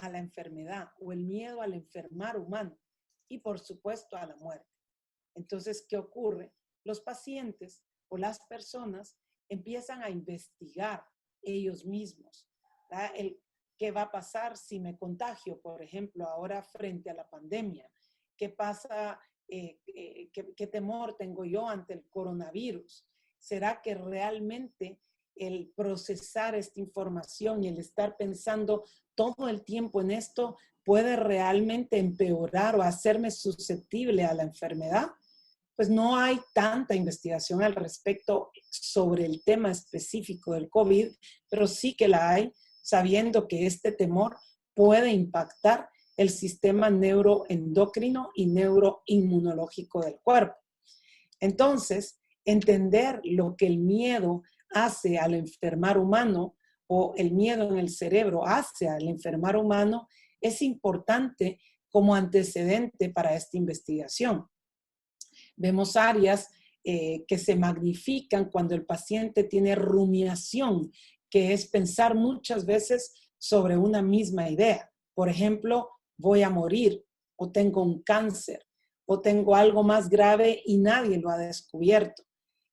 a la enfermedad o el miedo al enfermar humano y por supuesto a la muerte. Entonces, ¿qué ocurre? Los pacientes o las personas empiezan a investigar ellos mismos, ¿verdad? ¿Qué va a pasar si me contagio, por ejemplo, ahora frente a la pandemia? ¿Qué pasa? ¿Qué temor tengo yo ante el coronavirus? ¿Será que realmente el procesar esta información y el estar pensando todo el tiempo en esto puede realmente empeorar o hacerme susceptible a la enfermedad? Pues no hay tanta investigación al respecto sobre el tema específico del COVID, pero sí que la hay, sabiendo que este temor puede impactar el sistema neuroendocrino y neuroinmunológico del cuerpo. Entonces, entender lo que el miedo hace al enfermar humano o el miedo en el cerebro hace al enfermar humano es importante como antecedente para esta investigación. Vemos áreas que se magnifican cuando el paciente tiene rumiación, que es pensar muchas veces sobre una misma idea. Por ejemplo, voy a morir, o tengo un cáncer, o tengo algo más grave y nadie lo ha descubierto.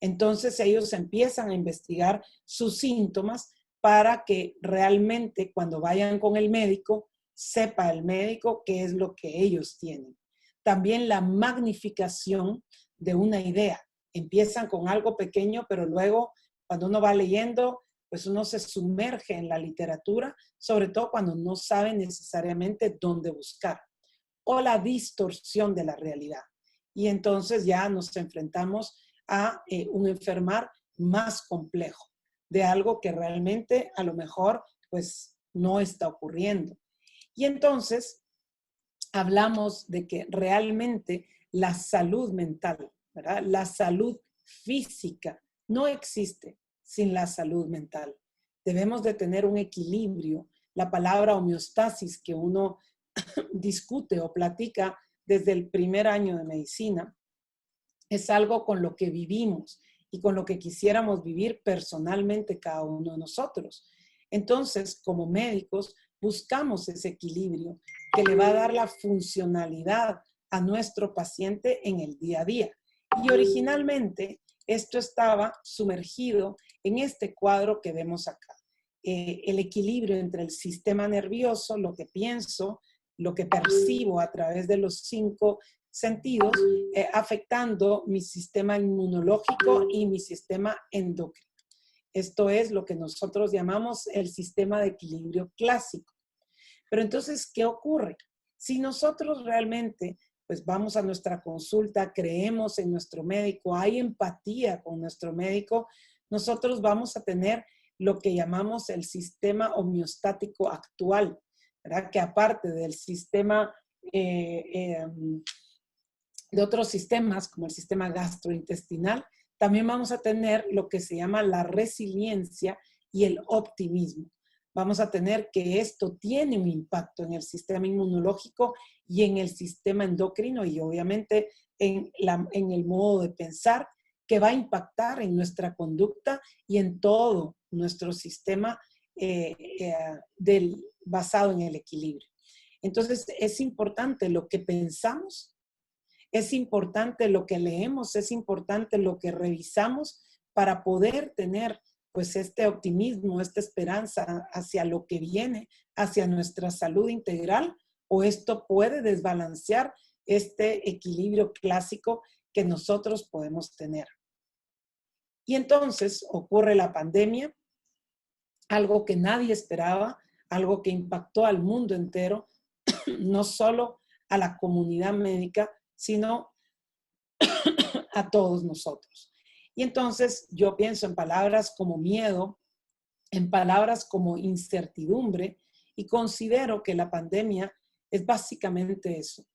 Entonces ellos empiezan a investigar sus síntomas para que realmente cuando vayan con el médico, sepa el médico qué es lo que ellos tienen. También la magnificación de una idea. Empiezan con algo pequeño, pero luego cuando uno va leyendo, pues uno se sumerge en la literatura, sobre todo cuando no sabe necesariamente dónde buscar. O la distorsión de la realidad. Y entonces ya nos enfrentamos a un enfermar más complejo, de algo que realmente a lo mejor pues no está ocurriendo. Y entonces hablamos de que realmente la salud mental, ¿verdad? La salud física no existe sin la salud mental. Debemos de tener un equilibrio. La palabra homeostasis que uno discute o platica desde el primer año de medicina es algo con lo que vivimos y con lo que quisiéramos vivir personalmente cada uno de nosotros. Entonces, como médicos, buscamos ese equilibrio que le va a dar la funcionalidad a nuestro paciente en el día a día. Y originalmente esto estaba sumergido en este cuadro que vemos acá. El equilibrio entre el sistema nervioso, lo que pienso, lo que percibo a través de los 5 sentidos, afectando mi sistema inmunológico y mi sistema endocrino. Esto es lo que nosotros llamamos el sistema de equilibrio clásico. Pero entonces, ¿qué ocurre? Si nosotros realmente pues vamos a nuestra consulta, creemos en nuestro médico, hay empatía con nuestro médico, nosotros vamos a tener lo que llamamos el sistema homeostático actual, ¿verdad? Que aparte del sistema de otros sistemas, como el sistema gastrointestinal, también vamos a tener lo que se llama la resiliencia y el optimismo. Vamos a tener que esto tiene un impacto en el sistema inmunológico y en el sistema endocrino y obviamente en el modo de pensar, que va a impactar en nuestra conducta y en todo nuestro sistema basado en el equilibrio. Entonces, es importante lo que pensamos, es importante lo que leemos, es importante lo que revisamos para poder tener pues este optimismo, esta esperanza hacia lo que viene, hacia nuestra salud integral, o esto puede desbalancear este equilibrio clásico que nosotros podemos tener. Y entonces ocurre la pandemia, algo que nadie esperaba, algo que impactó al mundo entero, no solo a la comunidad médica, sino a todos nosotros. Y entonces yo pienso en palabras como miedo, en palabras como incertidumbre, y considero que la pandemia es básicamente eso.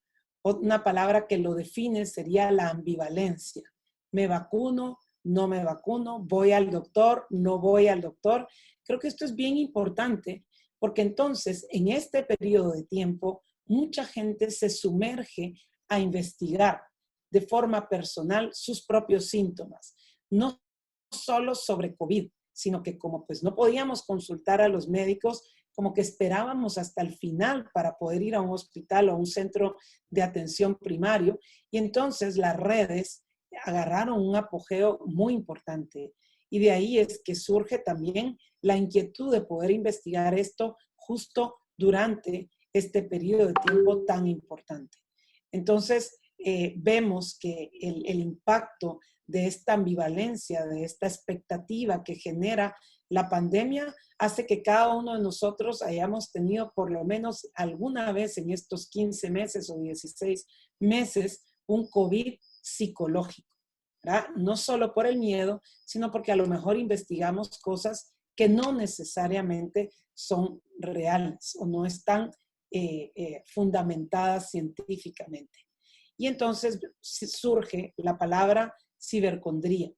Una palabra que lo define sería la ambivalencia. Me vacuno, no me vacuno, voy al doctor, no voy al doctor. Creo que esto es bien importante porque entonces en este periodo de tiempo mucha gente se sumerge a investigar de forma personal sus propios síntomas, no solo sobre COVID, sino que como pues no podíamos consultar a los médicos, como que esperábamos hasta el final para poder ir a un hospital o a un centro de atención primario. Y entonces las redes agarraron un apogeo muy importante. Y de ahí es que surge también la inquietud de poder investigar esto justo durante este periodo de tiempo tan importante. Entonces, vemos que el impacto de esta ambivalencia, de esta expectativa que genera la pandemia, hace que cada uno de nosotros hayamos tenido por lo menos alguna vez en estos 15 meses o 16 meses un COVID psicológico, ¿verdad? No solo por el miedo, sino porque a lo mejor investigamos cosas que no necesariamente son reales o no están fundamentadas científicamente. Y entonces surge la palabra cibercondría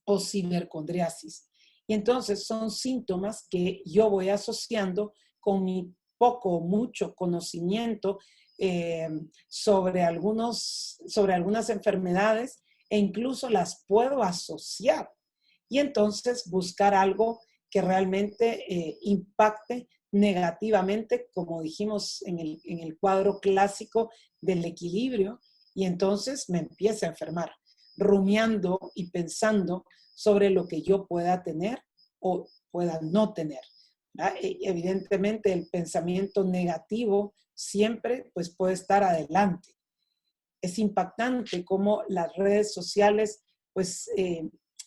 o cibercondriasis. Y entonces son síntomas que yo voy asociando con mi poco o mucho conocimiento sobre algunas enfermedades e incluso las puedo asociar. Y entonces buscar algo que realmente impacte negativamente, como dijimos en el cuadro clásico del equilibrio, y entonces me empieza a enfermar, rumiando y pensando sobre lo que yo pueda tener o pueda no tener. Evidentemente el pensamiento negativo siempre pues, puede estar adelante. Es impactante cómo las redes sociales pues,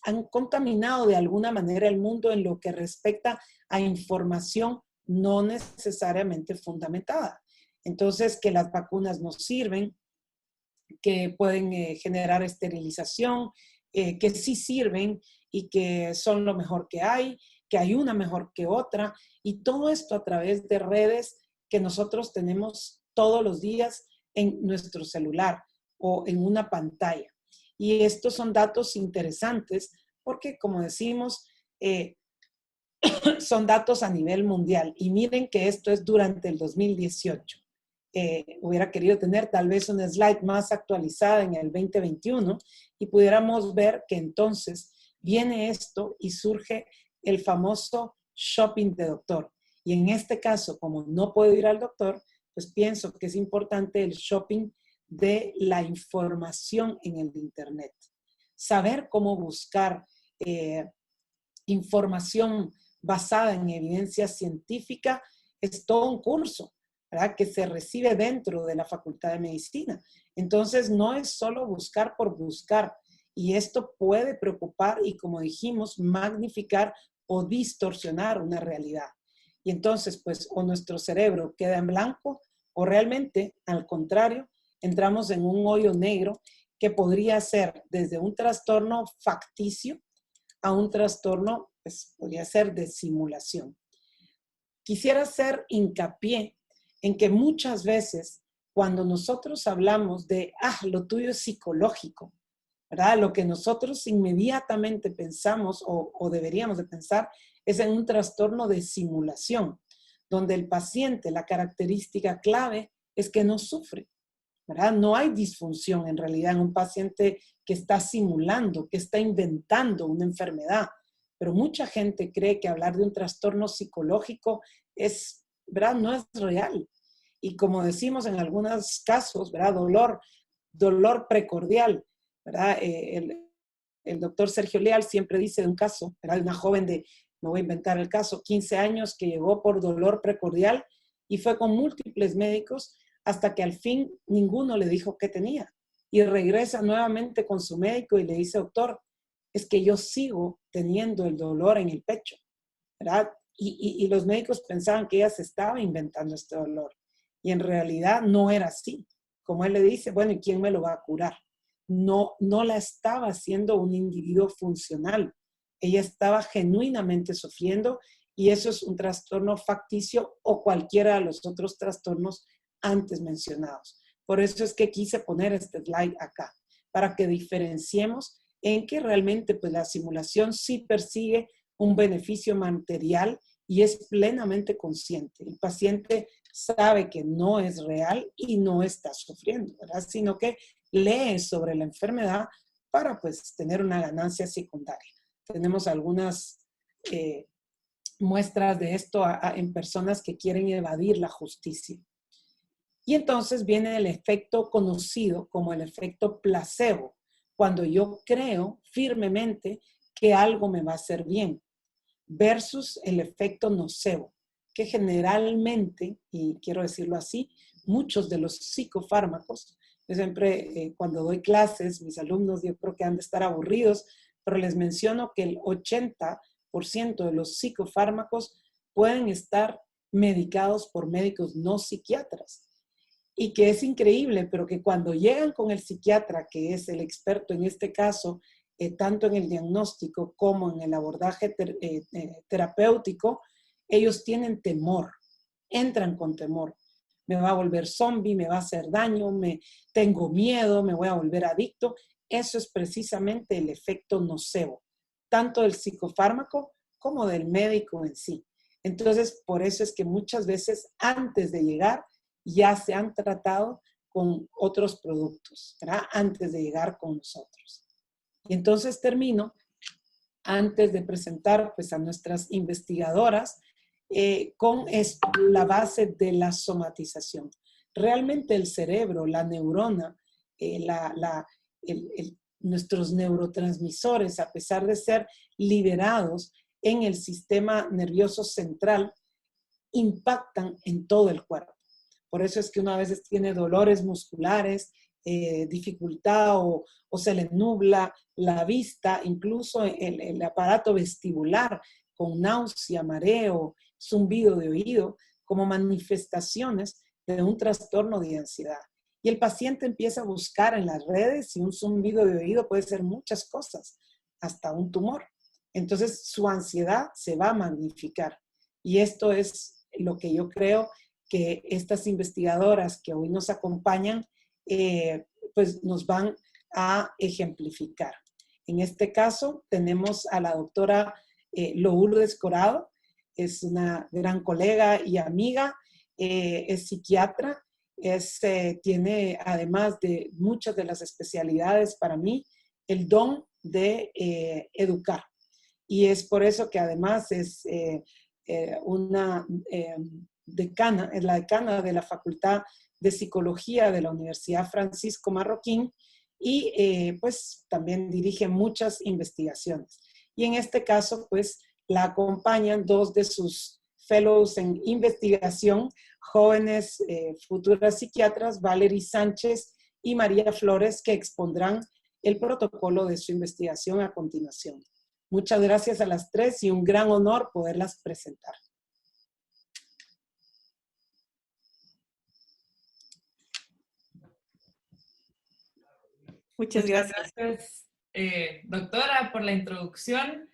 han contaminado de alguna manera el mundo en lo que respecta a información no necesariamente fundamentada. Entonces, que las vacunas no sirven, que pueden generar esterilización, que sí sirven y que son lo mejor que hay una mejor que otra, y todo esto a través de redes que nosotros tenemos todos los días en nuestro celular o en una pantalla. Y estos son datos interesantes porque, como decimos, son datos a nivel mundial. Y miren que esto es durante el 2018. Hubiera querido tener tal vez una slide más actualizada en el 2021 y pudiéramos ver que entonces viene esto y surge el famoso shopping de doctor. Y en este caso, como no puedo ir al doctor, pues pienso que es importante el shopping de la información en el Internet. Saber cómo buscar información basada en evidencia científica es todo un curso, ¿verdad? Que se recibe dentro de la Facultad de Medicina. Entonces, no es solo buscar por buscar, y esto puede preocupar y, como dijimos, magnificar o distorsionar una realidad. Y entonces, pues, o nuestro cerebro queda en blanco, o realmente, al contrario, entramos en un hoyo negro que podría ser desde un trastorno facticio a un trastorno, pues, podría ser de simulación. Quisiera hacer hincapié en que muchas veces cuando nosotros hablamos de, lo tuyo es psicológico, ¿verdad? Lo que nosotros inmediatamente pensamos o deberíamos de pensar es en un trastorno de simulación, donde el paciente, la característica clave es que no sufre, ¿verdad? No hay disfunción en realidad en un paciente que está simulando, que está inventando una enfermedad. Pero mucha gente cree que hablar de un trastorno psicológico es, ¿verdad? No es real. Y como decimos en algunos casos, ¿verdad? Dolor precordial, ¿verdad? El doctor Sergio Leal siempre dice de un caso, ¿verdad? De una joven de, no voy a inventar el caso, 15 años que llegó por dolor precordial y fue con múltiples médicos hasta que al fin ninguno le dijo qué tenía. Y regresa nuevamente con su médico y le dice, doctor, es que yo sigo teniendo el dolor en el pecho, ¿verdad? Y los médicos pensaban que ella se estaba inventando este dolor. Y en realidad no era así. Como él le dice, bueno, ¿y quién me lo va a curar? No la estaba haciendo un individuo funcional. Ella estaba genuinamente sufriendo y eso es un trastorno facticio o cualquiera de los otros trastornos antes mencionados. Por eso es que quise poner este slide acá, para que diferenciemos en que realmente pues, la simulación sí persigue un beneficio material y es plenamente consciente. El paciente sabe que no es real y no está sufriendo, ¿verdad? Sino que lee sobre la enfermedad para pues tener una ganancia secundaria. Tenemos algunas muestras de esto en personas que quieren evadir la justicia. Y entonces viene el efecto conocido como el efecto placebo, cuando yo creo firmemente que algo me va a hacer bien, versus el efecto nocebo, que generalmente, y quiero decirlo así, muchos de los psicofármacos, yo siempre cuando doy clases, mis alumnos yo creo que han de estar aburridos, pero les menciono que el 80% de los psicofármacos pueden estar medicados por médicos no psiquiatras. Y que es increíble, pero que cuando llegan con el psiquiatra, que es el experto en este caso, tanto en el diagnóstico como en el abordaje terapéutico, ellos tienen temor, entran con temor. Me va a volver zombie, me va a hacer daño, tengo miedo, me voy a volver adicto. Eso es precisamente el efecto nocebo, tanto del psicofármaco como del médico en sí. Entonces, por eso es que muchas veces antes de llegar, ya se han tratado con otros productos, ¿verdad? Antes de llegar con nosotros. Y entonces termino, antes de presentar pues, a nuestras investigadoras, con la base de la somatización. Realmente el cerebro, la neurona, nuestros neurotransmisores, a pesar de ser liberados en el sistema nervioso central, impactan en todo el cuerpo. Por eso es que uno a veces tiene dolores musculares, dificultad o se le nubla la vista, incluso el aparato vestibular con náusea, mareo, zumbido de oído, como manifestaciones de un trastorno de ansiedad. Y el paciente empieza a buscar en las redes y un zumbido de oído puede ser muchas cosas, hasta un tumor. Entonces su ansiedad se va a magnificar. Y esto es lo que yo creo que estas investigadoras que hoy nos acompañan, pues nos van a ejemplificar. En este caso tenemos a la doctora Lourdes Corado, es una gran colega y amiga, es psiquiatra, tiene además de muchas de las especialidades para mí, el don de educar. Y es por eso que además es una decana, es la decana de la Facultad de Psicología de la Universidad Francisco Marroquín y pues también dirige muchas investigaciones. Y en este caso pues la acompañan dos de sus fellows en investigación, jóvenes futuras psiquiatras, Valerie Sánchez y María Flores, que expondrán el protocolo de su investigación a continuación. Muchas gracias a las tres y un gran honor poderlas presentar. Muchas gracias, doctora, por la introducción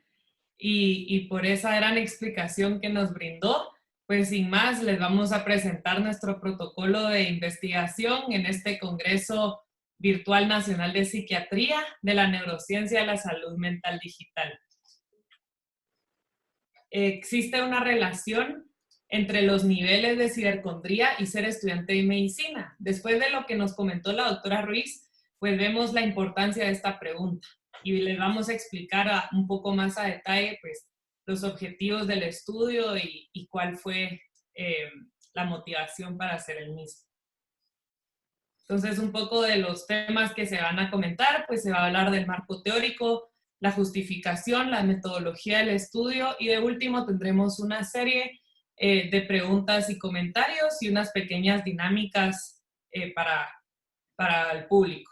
y por esa gran explicación que nos brindó. Pues sin más, les vamos a presentar nuestro protocolo de investigación en este Congreso Virtual Nacional de Psiquiatría de la Neurociencia de la Salud Mental Digital. Existe una relación entre los niveles de cibercondría y ser estudiante de medicina. Después de lo que nos comentó la doctora Ruiz, pues vemos la importancia de esta pregunta y les vamos a explicar un poco más a detalle pues, los objetivos del estudio y cuál fue la motivación para hacer el mismo. Entonces, un poco de los temas que se van a comentar, pues se va a hablar del marco teórico, la justificación, la metodología del estudio y de último tendremos una serie de preguntas y comentarios y unas pequeñas dinámicas para el público.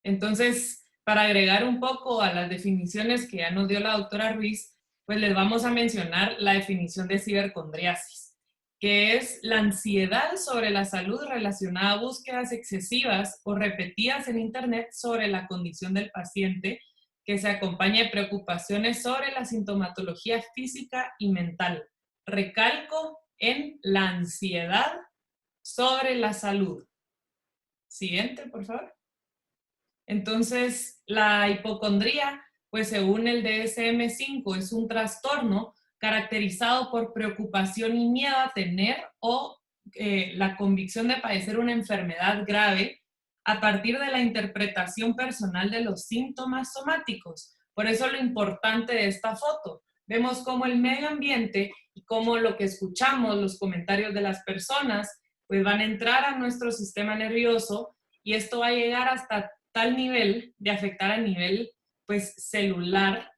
Entonces, para agregar un poco a las definiciones que ya nos dio la doctora Ruiz, pues les vamos a mencionar la definición de cibercondriasis, que es la ansiedad sobre la salud relacionada a búsquedas excesivas o repetidas en Internet sobre la condición del paciente, que se acompaña de preocupaciones sobre la sintomatología física y mental. Recalco en la ansiedad sobre la salud. Siguiente, por favor. Entonces, la hipocondría, pues según el DSM-5, es un trastorno caracterizado por preocupación y miedo a tener o la convicción de padecer una enfermedad grave a partir de la interpretación personal de los síntomas somáticos. Por eso lo importante de esta foto. vemos cómo el medio ambiente y cómo lo que escuchamos, los comentarios de las personas, pues van a entrar a nuestro sistema nervioso y esto va a llegar hasta tal nivel de afectar a nivel pues celular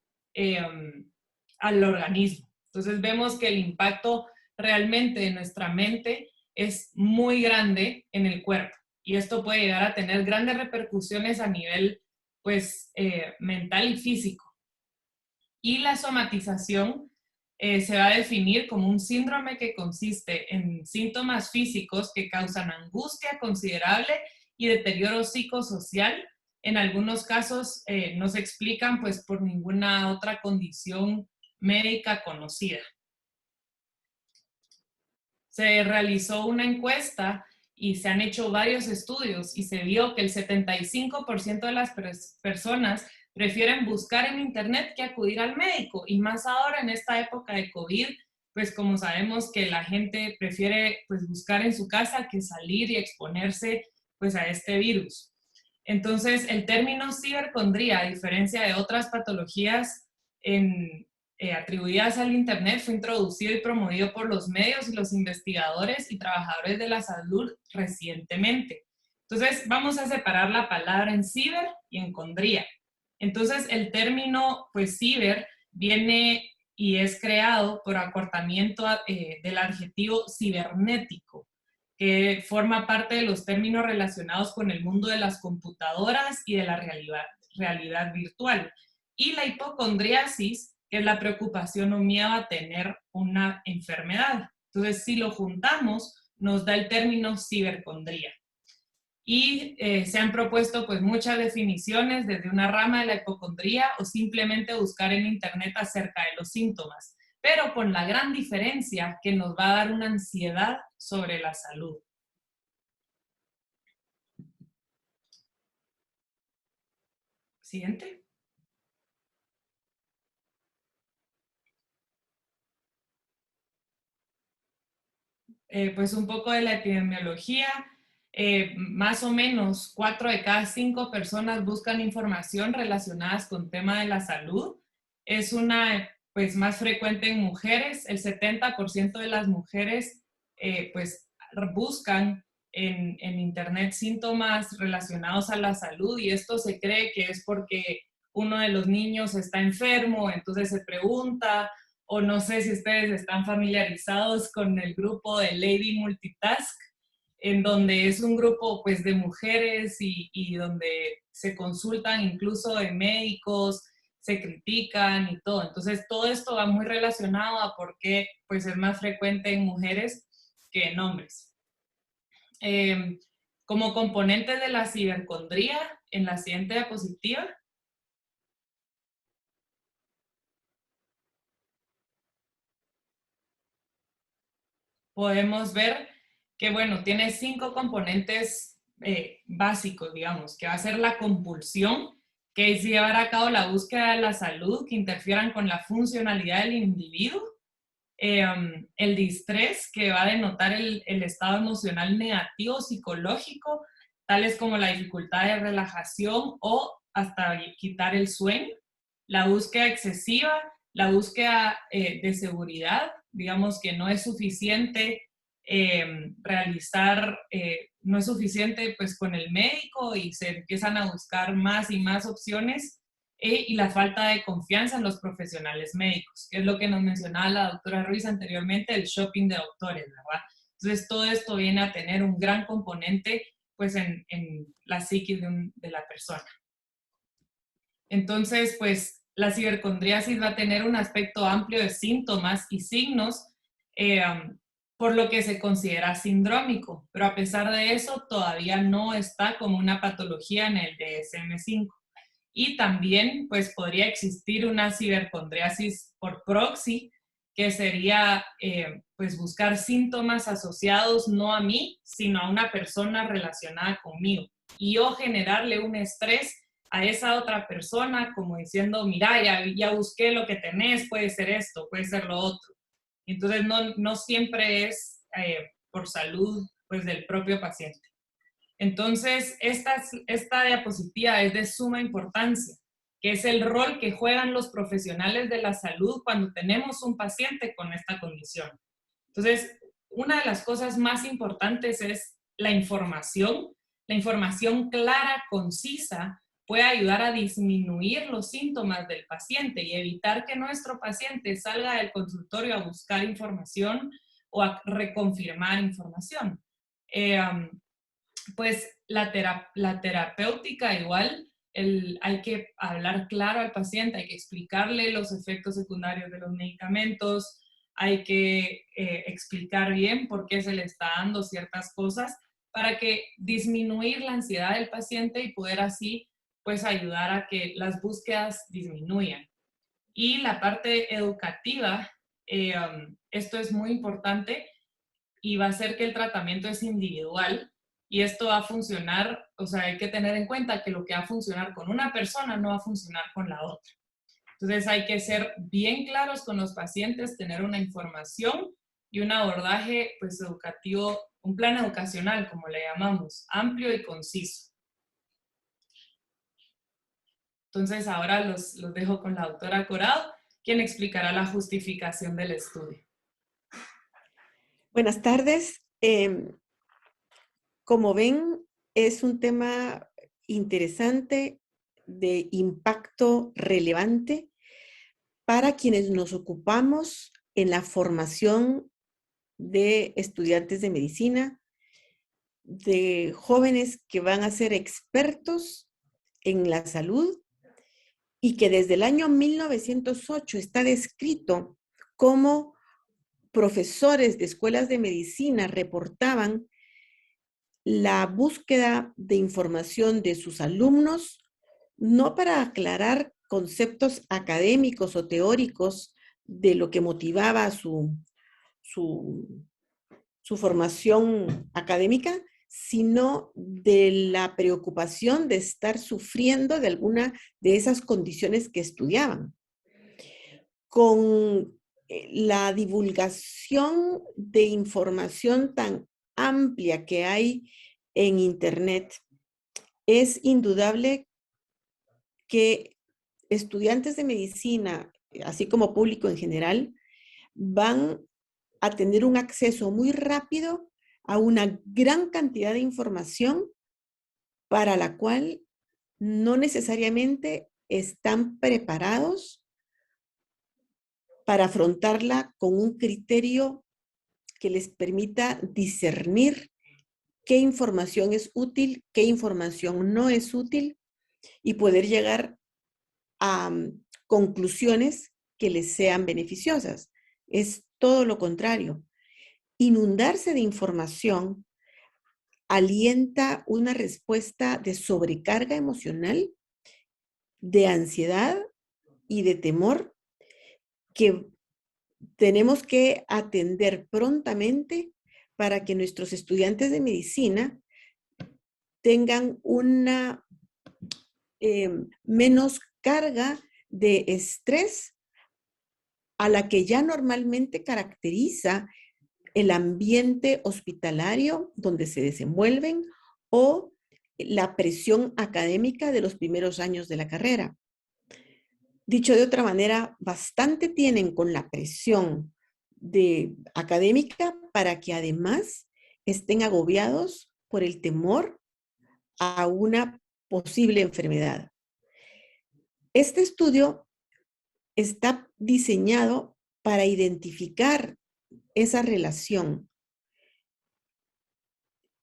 al organismo. Entonces vemos que el impacto realmente de nuestra mente es muy grande en el cuerpo y esto puede llegar a tener grandes repercusiones a nivel pues mental y físico. Y la somatización se va a definir como un síndrome que consiste en síntomas físicos que causan angustia considerable y deterioro psicosocial. En algunos casos no se explican pues por ninguna otra condición médica conocida. Se realizó una encuesta y se han hecho varios estudios y se vio que el 75% de las personas prefieren buscar en internet que acudir al médico, y más ahora en esta época de COVID, pues como sabemos que la gente prefiere pues buscar en su casa que salir y exponerse pues a este virus. Entonces el término cibercondría, a diferencia de otras patologías atribuidas al internet, fue introducido y promovido por los medios y los investigadores y trabajadores de la salud recientemente. Entonces vamos a separar la palabra en ciber y en condría. Entonces, el término, pues, ciber viene y es creado por acortamiento del adjetivo cibernético, que forma parte de los términos relacionados con el mundo de las computadoras y de la realidad virtual. Y la hipocondriasis, que es la preocupación o miedo a tener una enfermedad. Entonces, si lo juntamos, nos da el término cibercondría. Y se han propuesto pues muchas definiciones desde una rama de la hipocondría o simplemente buscar en internet acerca de los síntomas, pero con la gran diferencia que nos va a dar una ansiedad sobre la salud. Siguiente. Pues un poco de la epidemiología. Más o menos 4 de cada 5 personas buscan información relacionadas con tema de la salud. Es una pues más frecuente en mujeres. El 70% de las mujeres pues buscan en internet síntomas relacionados a la salud, y esto se cree que es porque uno de los niños está enfermo, entonces se pregunta, o no sé si ustedes están familiarizados con el grupo de Lady Multitask, en donde es un grupo pues de mujeres y donde se consultan incluso de médicos, se critican y todo. Entonces todo esto va muy relacionado a por qué pues es más frecuente en mujeres que en hombres. Como componentes de la cibercondría, en la siguiente diapositiva, podemos ver que, bueno, tiene 5 componentes básicos, digamos, que va a ser la compulsión, que es llevar a cabo la búsqueda de la salud que interfieran con la funcionalidad del individuo, el distrés, que va a denotar el estado emocional negativo psicológico, tales como la dificultad de relajación o hasta quitar el sueño, la búsqueda excesiva, la búsqueda de seguridad, digamos que no es suficiente no es suficiente pues con el médico y se empiezan a buscar más y más opciones, y la falta de confianza en los profesionales médicos, que es lo que nos mencionaba la doctora Ruiz anteriormente, el shopping de doctores, ¿verdad? Entonces todo esto viene a tener un gran componente pues en la psiquis de la persona. Entonces, pues la cibercondriasis va a tener un aspecto amplio de síntomas y signos, por lo que se considera sindrómico, pero a pesar de eso todavía no está como una patología en el DSM-5. Y también pues podría existir una cibercondriasis por proxy, que sería pues buscar síntomas asociados no a mí, sino a una persona relacionada conmigo, y yo generarle un estrés a esa otra persona, como diciendo, mira, ya busqué lo que tenés, puede ser esto, puede ser lo otro. Entonces no siempre es por salud pues del propio paciente. Entonces esta diapositiva es de suma importancia, que es el rol que juegan los profesionales de la salud cuando tenemos un paciente con esta condición. Entonces, una de las cosas más importantes es la información. La información clara, concisa, puede ayudar a disminuir los síntomas del paciente y evitar que nuestro paciente salga del consultorio a buscar información o a reconfirmar información. Pues la terapéutica igual, hay que hablar claro al paciente, hay que explicarle los efectos secundarios de los medicamentos, hay que explicar bien por qué se le está dando ciertas cosas para que disminuir la ansiedad del paciente y poder así pues ayudar a que las búsquedas disminuyan. Y la parte educativa, esto es muy importante y va a ser que el tratamiento es individual y esto va a funcionar, o sea, hay que tener en cuenta que lo que va a funcionar con una persona no va a funcionar con la otra. Entonces hay que ser bien claros con los pacientes, tener una información y un abordaje pues educativo, un plan educacional como le llamamos, amplio y conciso. Entonces ahora los dejo con la doctora Corado, quien explicará la justificación del estudio. Buenas tardes. Como ven, es un tema interesante, de impacto relevante para quienes nos ocupamos en la formación de estudiantes de medicina, de jóvenes que van a ser expertos en la salud y que desde el año 1908 está descrito cómo profesores de escuelas de medicina reportaban la búsqueda de información de sus alumnos, no para aclarar conceptos académicos o teóricos de lo que motivaba su formación académica, sino de la preocupación de estar sufriendo de alguna de esas condiciones que estudiaban. Con la divulgación de información tan amplia que hay en Internet, es indudable que estudiantes de medicina, así como público en general, van a tener un acceso muy rápido a una gran cantidad de información para la cual no necesariamente están preparados para afrontarla con un criterio que les permita discernir qué información es útil, qué información no es útil y poder llegar a conclusiones que les sean beneficiosas. Es todo lo contrario. Inundarse de información alienta una respuesta de sobrecarga emocional, de ansiedad y de temor que tenemos que atender prontamente para que nuestros estudiantes de medicina tengan una menos carga de estrés a la que ya normalmente caracteriza el ambiente hospitalario donde se desenvuelven o la presión académica de los primeros años de la carrera. Dicho de otra manera, bastante tienen con la presión académica para que además estén agobiados por el temor a una posible enfermedad. Este estudio está diseñado para identificar esa relación.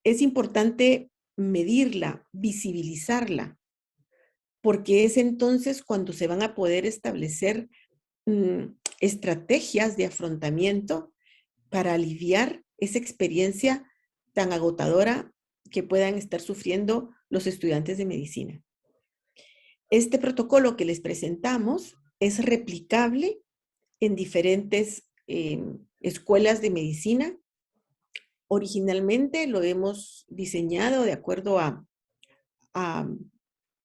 Es importante medirla, visibilizarla, porque es entonces cuando se van a poder establecer estrategias de afrontamiento para aliviar esa experiencia tan agotadora que puedan estar sufriendo los estudiantes de medicina. Este protocolo que les presentamos es replicable en diferentes escuelas de medicina. Originalmente lo hemos diseñado de acuerdo a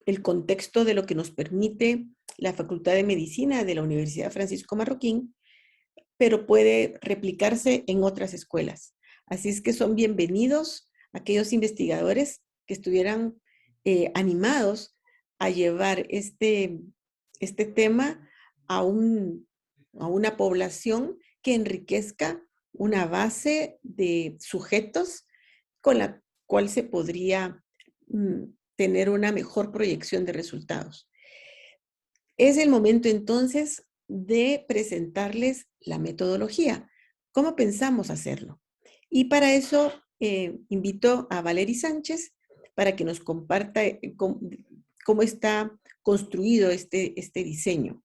el contexto de lo que nos permite la Facultad de Medicina de la Universidad Francisco Marroquín, pero puede replicarse en otras escuelas. Así es que son bienvenidos aquellos investigadores que estuvieran animados a llevar este este tema a una población que enriquezca una base de sujetos con la cual se podría tener una mejor proyección de resultados. Es el momento entonces de presentarles la metodología. ¿Cómo pensamos hacerlo? Y para eso invito a Valery Sánchez para que nos comparta cómo está construido este diseño.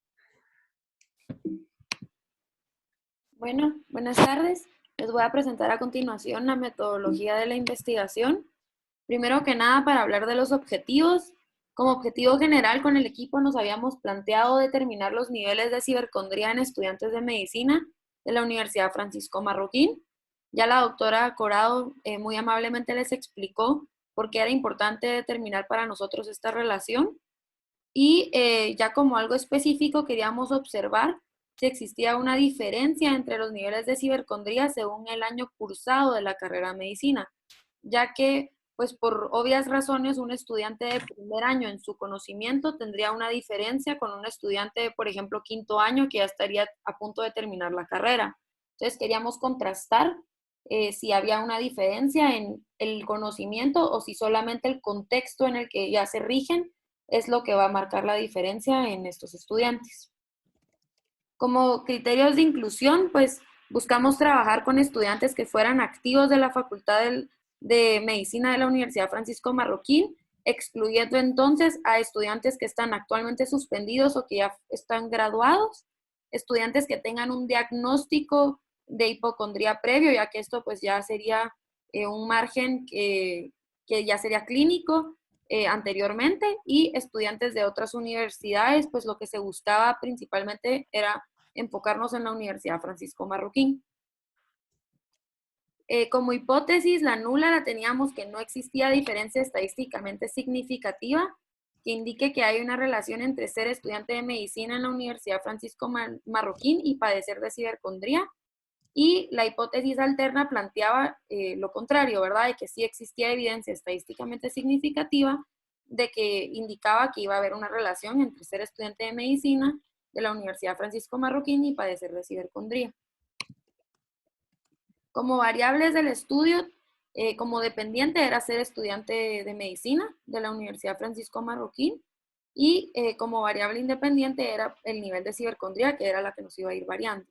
Bueno, buenas tardes. Les voy a presentar a continuación la metodología de la investigación. Primero que nada, para hablar de los objetivos. Como objetivo general, con el equipo nos habíamos planteado determinar los niveles de cibercondría en estudiantes de medicina de la Universidad Francisco Marroquín. Ya la doctora Corado muy amablemente les explicó por qué era importante determinar para nosotros esta relación. Y ya como algo específico queríamos observar si existía una diferencia entre los niveles de cibercondría según el año cursado de la carrera de medicina, ya que pues por obvias razones un estudiante de primer año en su conocimiento tendría una diferencia con un estudiante, por ejemplo, quinto año que ya estaría a punto de terminar la carrera. Entonces queríamos contrastar si había una diferencia en el conocimiento o si solamente el contexto en el que ya se rigen es lo que va a marcar la diferencia en estos estudiantes. Como criterios de inclusión, pues buscamos trabajar con estudiantes que fueran activos de la Facultad de Medicina de la Universidad Francisco Marroquín, excluyendo entonces a estudiantes que están actualmente suspendidos o que ya están graduados, estudiantes que tengan un diagnóstico de hipocondría previo, ya que esto pues ya sería un margen que ya sería clínico, anteriormente, y estudiantes de otras universidades, pues lo que se buscaba principalmente era enfocarnos en la Universidad Francisco Marroquín. Como hipótesis, la nula la teníamos que no existía diferencia estadísticamente significativa que indique que hay una relación entre ser estudiante de medicina en la Universidad Francisco Marroquín y padecer de cibercondría. Y la hipótesis alterna planteaba lo contrario, ¿verdad? De que sí existía evidencia estadísticamente significativa de que indicaba que iba a haber una relación entre ser estudiante de medicina de la Universidad Francisco Marroquín y padecer de cibercondría. Como variables del estudio, como dependiente era ser estudiante de medicina de la Universidad Francisco Marroquín y como variable independiente era el nivel de cibercondría, que era la que nos iba a ir variando.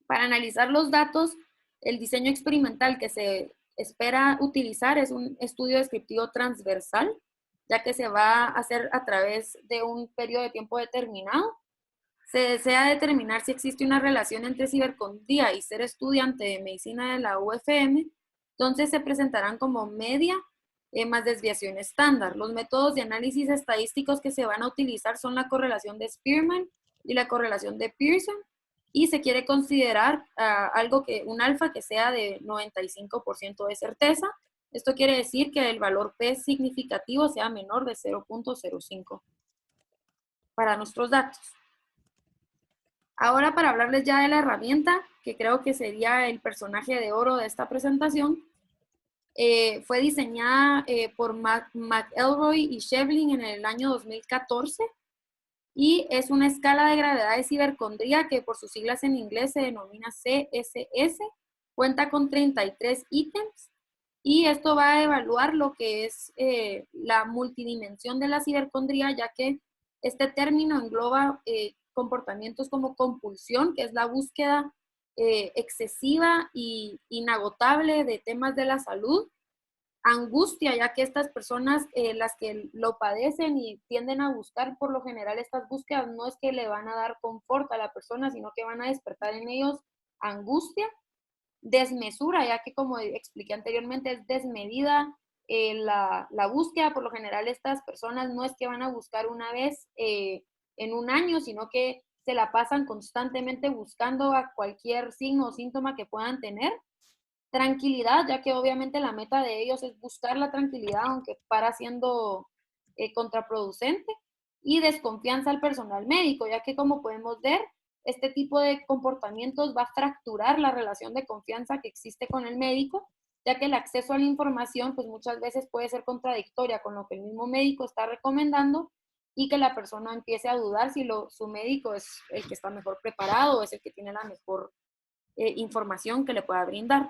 Para analizar los datos, el diseño experimental que se espera utilizar es un estudio descriptivo transversal, ya que se va a hacer a través de un periodo de tiempo determinado. Se desea determinar si existe una relación entre cibercondría y ser estudiante de medicina de la UFM, entonces se presentarán como media más desviación estándar. Los métodos de análisis estadísticos que se van a utilizar son la correlación de Spearman y la correlación de Pearson, y se quiere considerar un alfa que sea de 95% de certeza. Esto quiere decir que el valor P significativo sea menor de 0.05 para nuestros datos. Ahora, para hablarles ya de la herramienta, que creo que sería el personaje de oro de esta presentación, fue diseñada por McElroy y Shevlin en el año 2014 y es una escala de gravedad de cibercondría que por sus siglas en inglés se denomina CSS, cuenta con 33 ítems y esto va a evaluar lo que es la multidimensión de la cibercondría, ya que este término engloba comportamientos como compulsión, que es la búsqueda excesiva e inagotable de temas de la salud, angustia, ya que estas personas, las que lo padecen y tienden a buscar por lo general estas búsquedas, no es que le van a dar confort a la persona, sino que van a despertar en ellos angustia, desmesura, ya que como expliqué anteriormente es desmedida la búsqueda. Por lo general estas personas no es que van a buscar una vez en un año, sino que se la pasan constantemente buscando a cualquier signo o síntoma que puedan tener. Tranquilidad, ya que obviamente la meta de ellos es buscar la tranquilidad, aunque para siendo contraproducente. Y desconfianza al personal médico, ya que como podemos ver, este tipo de comportamientos va a fracturar la relación de confianza que existe con el médico, ya que el acceso a la información pues muchas veces puede ser contradictoria con lo que el mismo médico está recomendando y que la persona empiece a dudar si su médico es el que está mejor preparado o es el que tiene la mejor información que le pueda brindar.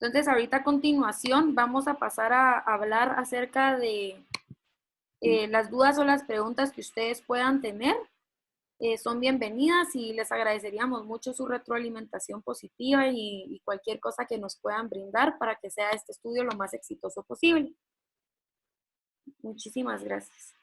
Entonces, ahorita a continuación vamos a pasar a hablar acerca de las dudas o las preguntas que ustedes puedan tener. Son bienvenidas y les agradeceríamos mucho su retroalimentación positiva y cualquier cosa que nos puedan brindar para que sea este estudio lo más exitoso posible. Muchísimas gracias.